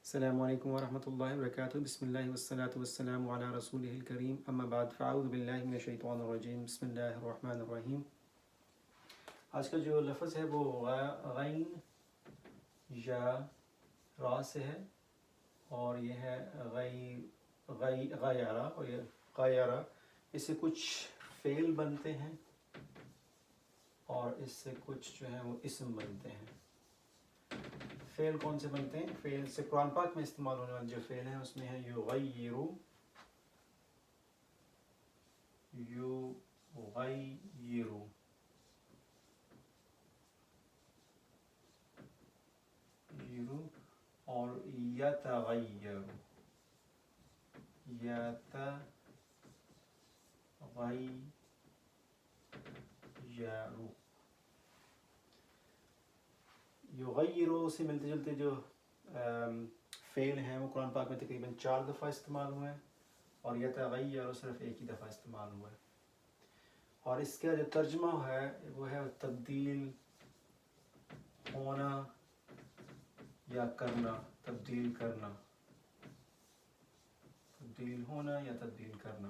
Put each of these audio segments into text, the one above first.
السلام علیکم ورحمۃ اللہ وبرکاتہ. بسم اللہ والصلاة والسلام علی رسولہ الکریم. اما بعد فاعوذ باللہ من الشیطان الرجیم. بسم اللہ الرحمن الرحیم. آج کا جو لفظ ہے وہ غین یا را سے ہے، اور یہ ہے غیرہ اور یہ غیرہ. اس سے کچھ فعل بنتے ہیں اور اس سے کچھ جو ہے وہ اسم بنتے ہیں. فعل کون سے بنتے ہیں؟ فعل سے قرآن پاک میں استعمال ہونے والے جو فعل ہیں اس میں ہے یغیرو، یغیرو، یغیرو اور یتغیر، یتغیرو. یغیرو سے ملتے جلتے جو فعل ہیں وہ قرآن پاک میں تقریباً 4 دفعہ استعمال ہوئے ہیں، اور یتغیر صرف ایک ہی دفعہ استعمال ہوا ہے. اور اس کا جو ترجمہ ہے وہ ہے تبدیل ہونا یا کرنا، تبدیل کرنا، تبدیل ہونا یا تبدیل کرنا.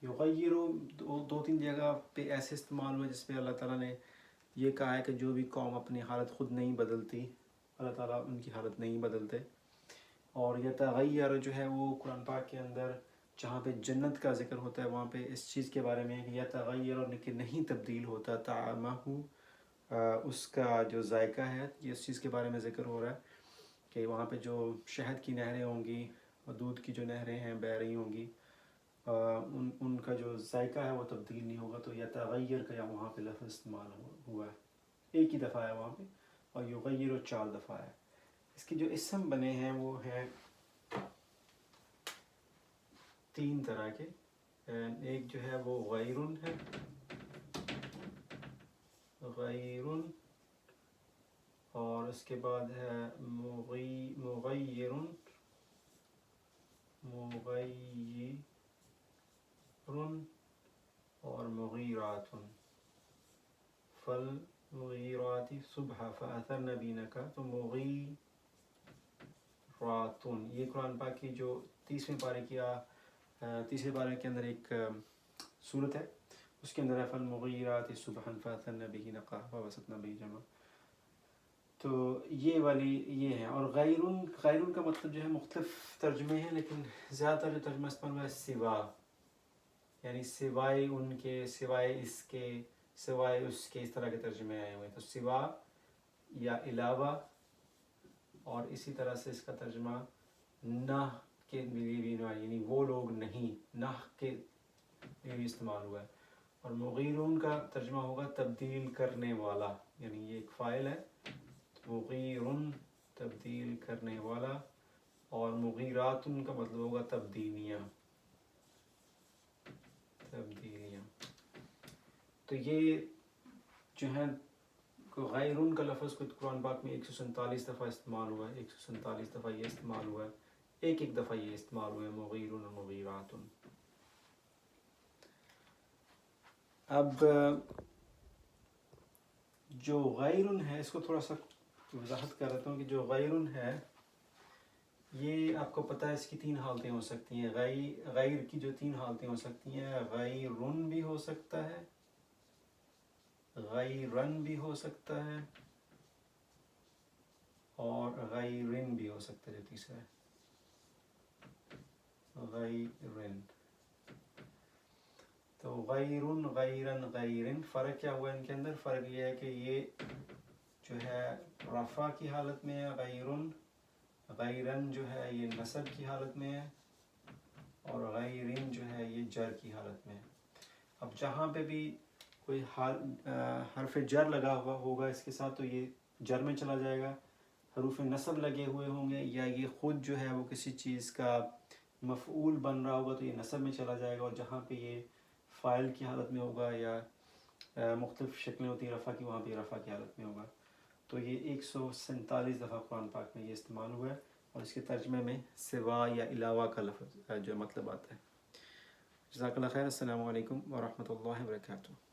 یغیرو 2-3 جگہ پہ ایسے استعمال ہوا جس پہ اللہ تعالیٰ نے یہ کہا ہے کہ جو بھی قوم اپنی حالت خود نہیں بدلتی، اللہ تعالیٰ ان کی حالت نہیں بدلتے. اور یتغیر جو ہے وہ قرآن پاک کے اندر جہاں پہ جنت کا ذکر ہوتا ہے وہاں پہ اس چیز کے بارے میں ہے کہ یتغیر کہ نہیں تبدیل ہوتا، طعمہ اس کا جو ذائقہ ہے، یہ اس چیز کے بارے میں ذکر ہو رہا ہے کہ وہاں پہ جو شہد کی نہریں ہوں گی اور دودھ کی جو نہریں ہیں بہہ رہی ہوں گی، ان کا جو ذائقہ ہے وہ تبدیل نہیں ہوگا. تو یتغیر کا وہاں پہ لفظ استعمال ہوا ہے، ایک ہی دفعہ ہے وہاں پہ، اور یغیر 4 دفعہ ہے. اس کے جو اسم بنے ہیں وہ ہیں 3 طرح کے. ایک جو ہے وہ غیرن ہے، غیرن، اور اس کے بعد ہے مغیرن، مغیرن اور مغیراتن. فالمغیرات صبح فأثرن به نقعا، تو مغیراتن یہ قرآن پاک کی جو 30ویں پارے کے اندر ایک صورت ہے، اس کے اندر ہے فالمغیرات صبحا فأثرن به نقعا فوسطن به جمعا. تو یہ والی یہ ہے. اور غیرن کا مطلب جو ہے مختلف ترجمے ہیں، لیکن زیادہ تر جو ترجمہ استعمال ہوا ہے سوا، یعنی سوائے ان کے، سوائے اس کے، سوائے اس کے، اس طرح کے ترجمے آئے ہوئے ہیں. تو سوا یا علاوہ، اور اسی طرح سے اس کا ترجمہ نہ کے لیے بھی، یعنی وہ لوگ نہیں، نہ کے لیے بھی استعمال ہوا ہے. اور مغیرون کا ترجمہ ہوگا تبدیل کرنے والا، یعنی یہ ایک فاعل ہے، مغیرن تبدیل کرنے والا، اور مغیراتن کا مطلب ہوگا تبدیلیاں. تو یہ جو ہے غیرن کا لفظ کو قرآن پاک میں 147 دفعہ استعمال ہوا ہے، 147 دفعہ یہ استعمال ہوا ہے، ایک دفعہ یہ استعمال ہوا ہے مغیرن اور مغیراتن. اب جو غیرن ہے اس کو تھوڑا سا وضاحت کر دیتا ہوں کہ جو غیرن ہے یہ آپ کو پتہ ہے اس کی 3 حالتیں ہو سکتی ہیں. غیر کی جو 3 حالتیں ہو سکتی ہیں، غیرن بھی ہو سکتا ہے، غیرن بھی ہو سکتا ہے، اور غیرن بھی ہو سکتا ہے جو تیسرا ہے، غیرن. تو غیرن، غیرن، غیرن، فرق کیا ہوا ان کے اندر؟ فرق یہ ہے کہ یہ جو ہے رفع کی حالت میں ہے غیرن، غیرن جو ہے یہ نصب کی حالت میں ہے، اور غیرن جو ہے یہ جر کی حالت میں ہے. اب جہاں پہ بھی کوئی حرف جر لگا ہوا ہوگا اس کے ساتھ تو یہ جر میں چلا جائے گا. حروف نصب لگے ہوئے ہوں گے یا یہ خود جو ہے وہ کسی چیز کا مفعول بن رہا ہوگا تو یہ نصب میں چلا جائے گا. اور جہاں پہ یہ فاعل کی حالت میں ہوگا یا مختلف شکلیں ہوتی ہیں رفع کی، وہاں پہ رفع کی حالت میں ہوگا. تو یہ 147 دفعہ قرآن پاک میں یہ استعمال ہوا ہے، اور اس کے ترجمے میں سوا یا علاوہ کا لفظ جو مطلب آتا ہے. جزاک اللہ خیر. السلام علیکم ورحمۃ اللہ وبرکاتہ.